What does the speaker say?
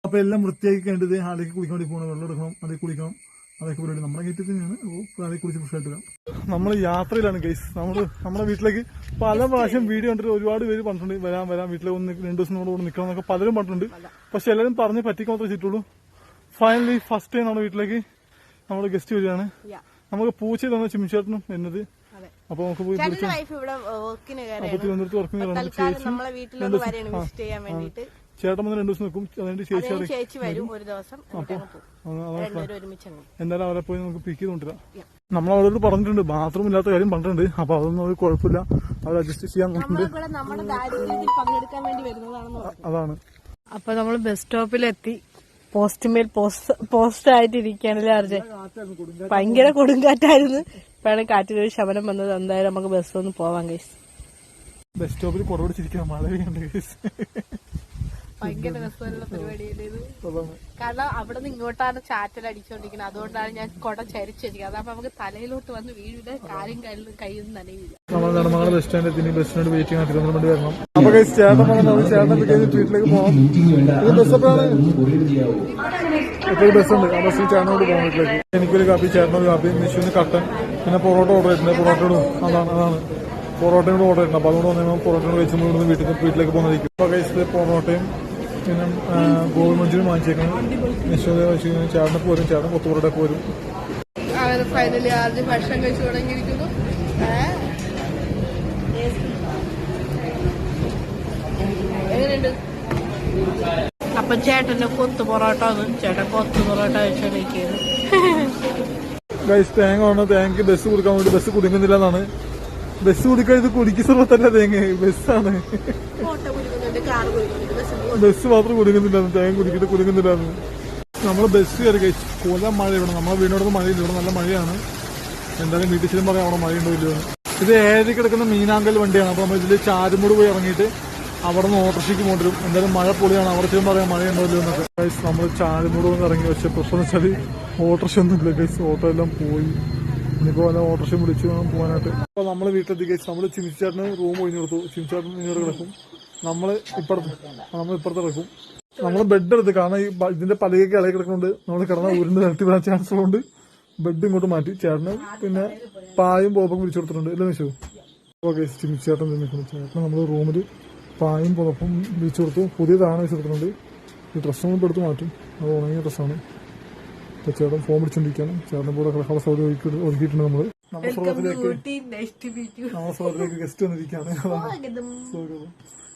അപ്പൊ എല്ലാം വൃത്തിയാക്കി കണ്ടത് അതിലേക്ക് കുളിക്കാൻ വേണ്ടി പോകണം, വെള്ളം എടുക്കണം, അതിൽ കുളിക്കണം, അതൊക്കെ പരിപാടി നമ്മുടെ ഗേറ്റിൽ തന്നെയാണ്. അപ്പോൾ അതിൽ കുളിച്ച് ഫ്രഷ് ആയിട്ട് വരാം. നമ്മൾ യാത്രയിലാണ് ഗൈസ്. നമ്മുടെ വീട്ടിലേക്ക് പല പ്രാവശ്യം വീഡിയോ കണ്ടിട്ട് ഒരുപാട് പേര് പറഞ്ഞിട്ടുണ്ട് വരാം വീട്ടിൽ ഒന്ന് 2 ദിവസം കൂടെ നിൽക്കണം എന്നൊക്കെ പലരും പറഞ്ഞിട്ടുണ്ട്. പക്ഷെ എല്ലാവരും പറഞ്ഞ് പറ്റിക്കാൻ മാത്രമേ ചെയ്തിട്ടുള്ളൂ. ഫൈനലി ഫസ്റ്റ് ടൈം നമ്മുടെ വീട്ടിലേക്ക് നമ്മുടെ ഗസ്റ്റ് വരികയാണ്. നമുക്ക് പൂച്ച തന്നെ ചിമിച്ചേട്ടനും എന്നത്. അപ്പൊ നമുക്ക് പോയി അപ്പൊ തിരുവനന്തപുരത്ത് വർക്കിന് ചേട്ടൻ വന്ന് 2 ദിവസം നിൽക്കും. അതിന്റെ ചേച്ചി എന്തായാലും അവരെ പോയി നമുക്ക് പിക്ക് ചെയ്തോണ്ടിരാം. നമ്മൾ അവരോട് പറഞ്ഞിട്ടുണ്ട് ബാത്റൂം ഇല്ലാത്ത കാര്യം പറഞ്ഞിട്ടുണ്ട്. അപ്പൊ അതൊന്നും അവർ കുഴപ്പമില്ല, അവർ അഡ്ജസ്റ്റ് ചെയ്യാൻ നോക്കുന്നുണ്ട്. അതാണ്. അപ്പൊ നമ്മള് ബസ് സ്റ്റോപ്പിലെത്തി. പോസ്റ്റ്മേൽ പോസ്റ്റ് ആയിട്ടിരിക്കുകയാണല്ലേ അർജെ. ഭയങ്കര കൊടുങ്കാറ്റായിരുന്നു. ഇപ്പഴാണ് കാറ്റിലൊരു ശമനം വന്നത്. എന്തായാലും നമുക്ക് ബസ് ഒന്ന് പോവാം ഗൈസ്. ബസ് സ്റ്റോപ്പിൽ കുറവടിച്ചിരിക്കാം, മഴ പെയ്യുണ്ട് ഗൈസ്. ഭയങ്കര രസമുള്ള പരിപാടിയല്ലേ ഇത്. കാരണം അവിടെ നിന്ന് ഇങ്ങോട്ടാണ് ചാറ്റൽ അടിച്ചോണ്ടിരിക്കുന്നത്. അതുകൊണ്ടാണ് ഞാൻ കുട ചരിച്ചു വെച്ചിരിക്കുന്നത്. അതാകുമ്പോ നമുക്ക് തലയിലോട്ട് വന്ന് വീഴില്ല, കാലും കയ്യിൽ നനയില്ല. നമ്മൾ നെടുമങ്ങാട് ബസ് സ്റ്റാൻഡിൽ ബസ് സ്റ്റാൻഡ് വെയിറ്റ് ചെയ്യാൻ തിരുവനന്തപുരം വരണം. അപ്പൊ ചേട്ടൻ വീട്ടിലേക്ക് പോകാം. ഇത് ബസ്സപ്പാണ്, ബസ്സുണ്ട്. ആ ബസ്സിൽ ചേട്ടനോട് പോകാം വീട്ടിലേക്ക്. എനിക്കൊരു കാപ്പി, ചേട്ടനൊരു കാപ്പി, നിഷുവിന് കട്ടൻ, പിന്നെ പൊറോട്ട ഓർഡർ ചെയ്തിട്ടുണ്ട്. പൊറോട്ടയോടും അതാണ് പൊറോട്ടയും കൂടെ ഓർഡർ ചെയ്തിട്ടുണ്ട്. അപ്പൊ അതുകൊണ്ട് വന്നാൽ പൊറോട്ടയോട് കഴിച്ച് വീട്ടിലേക്ക് പോകുന്നതായിരിക്കും. അപ്പൊ കഴിച്ചത് പൊറോട്ടയും പിന്നെ ഗോവി മഞ്ചൂരിയും വാങ്ങിച്ചേക്കണം. നിശ്ചയ ചേട്ടനെ പോരും, ചേട്ടൻ കൊത്തു പൊറോട്ട പോരും. ഫൈനലി ആദ്യം ഭക്ഷണം കഴിച്ചു തുടങ്ങിയിരിക്കുന്നു. അപ്പൊ ചേട്ടന്റെ കൊത്തു പൊറോട്ട ചേട്ടൻ കൊത്തു പൊറോട്ട കഴിച്ചോണ്ടിരിക്കുന്നു. തേങ്ങ വേണം, തേങ്ങക്ക് ബസ് കൊടുക്കാൻ വേണ്ടി ബസ് കുടുങ്ങുന്നില്ല എന്നാണ്. ബസ് കുടിക്കാൻ ഇത് കുടിക്കുന്ന സമയത്തല്ല തേങ്ങ, ബസ്സാണ്. ബസ് മാത്രം കുടുങ്ങുന്നില്ല, തേങ്ങ കുടിക്കിട്ട് കുടുങ്ങുന്നില്ല. നമ്മള് ബസ് കയറി കഴിച്ചു. കൊല മഴ ഇവിടെ നമ്മളെ വീടിനോട് മഴയില്ല, ഇവിടെ നല്ല മഴയാണ്. എന്തായാലും വീട്ടിൽ ചെല്ലും പറയാം അവിടെ മഴയുണ്ടോ ഇല്ലയോ. ഇത് ഏഴരയ്ക്ക് കിടക്കുന്ന മീനാങ്കൽ വണ്ടിയാണ്. അപ്പൊ നമ്മൾ ഇതിൽ ചാരുമൂട് പോയി ഇറങ്ങിയിട്ട് അവിടെ നിന്ന് ഓട്ടോറിക്ഷയ്ക്ക് കൊണ്ടുവരും. എന്തായാലും മഴ പൊളിയാണ്, അവിടെ ചെല്ലും പറയാം മഴയുണ്ടോ ഇല്ലയോ എന്നൊക്കെ. ഗൈസ് നമ്മൾ ചാരുമൂട് വന്ന് ഇറങ്ങി. പക്ഷെ പ്രശ്നം വെച്ചാൽ ഓട്ടോറിക്ഷ ഒന്നും ഇല്ല ഗൈസ്, ഓട്ടോ എല്ലാം പോയി. ഇനിയിപ്പോ വല്ല ഓട്ടോറിക്ഷ വിളിച്ചു വേണം പോകാനായിട്ട്. അപ്പൊ നമ്മള് വീട്ടിലെത്തി ഗൈസ്. നമ്മള് ചിമിച്ചേട്ടന് റൂം ഒഴിഞ്ഞു കൊടുത്തു. ചിമിച്ചേട്ടൻ ഇങ്ങോട്ട് കിടക്കും, നമ്മള് ഇപ്പുറത്ത് കിടക്കും. നമ്മള് ബെഡ് എടുത്ത്, കാരണം ഈ ഇതിന്റെ പലകയൊക്കെ ഇളകി കിടക്കുന്നുണ്ട്. നമ്മള് കിടന്ന ഊരിന്റെ നിരത്തി വരാൻ ചാൻസ് ഉള്ളതുകൊണ്ട് ബെഡ് ഇങ്ങോട്ട് മാറ്റി. ചേട്ടന് പിന്നെ പായും പോപ്പും വിളിച്ചു കൊടുത്തിട്ടുണ്ട്. ഇല്ല നിശു. ഓക്കെ ചിമിച്ചേട്ടൻ നിൽക്കുന്നു. ചേട്ടന് നമ്മള് റൂമില് പായും പുതപ്പും വിളിച്ചു കൊടുത്തു. പുതിയ താഴെ വെച്ച് കൊടുത്തിട്ടുണ്ട്. ഈ ഡ്രസ്സും കൂടെ എടുത്ത് മാറ്റും, അത് ഉണങ്ങിയ ഡ്രസ്സാണ്. അപ്പൊ ചേട്ടൻ ഫോൺ പിടിച്ചോണ്ടിരിക്കുകയാണ്. ചേട്ടൻ കൂടെ കിടക്കാനുള്ള സൗകര്യം ഒരുക്കിയിട്ടുണ്ട്. നമ്മുടെ സ്ഥലത്തിലേക്ക് ഗസ്റ്റ് വന്നിരിക്കുകയാണ്.